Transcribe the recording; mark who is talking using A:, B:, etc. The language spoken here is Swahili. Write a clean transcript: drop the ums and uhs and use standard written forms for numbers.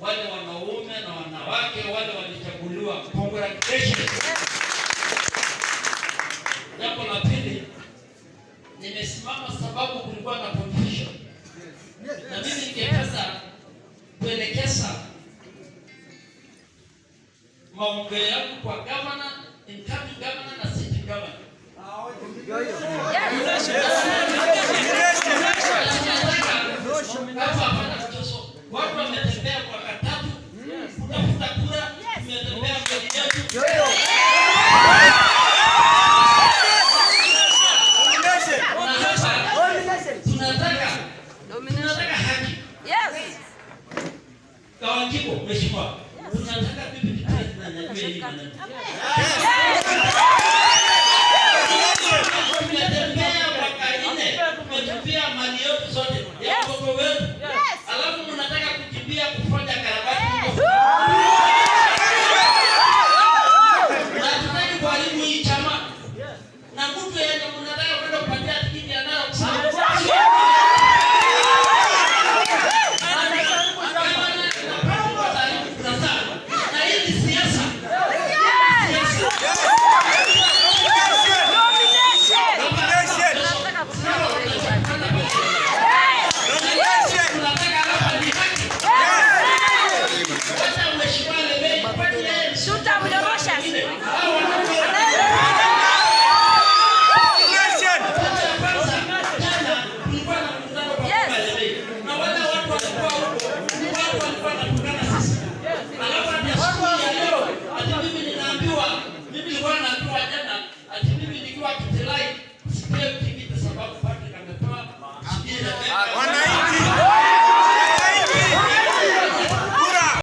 A: wale wanaume na wanawake wale walichaguliwa. Congratulations. Jambo la pili, nimesimama sababu kulikuwa na confusion. Na mimi ningependa kuelekeza maongeo yangu kwa governor, incoming governor na city governor. Watu wametembea kwa katatu kutafuta kura, tumetembea kwa yetu. Tunataka haki. Yes. Kawajibu mheshimiwa. Tunataka bibi tena na nyanywe hii maneno. Tumetembea mwaka 4, tumetupia mali yetu zote. Yako wetu. Alafu mnataka kukimbia kufanya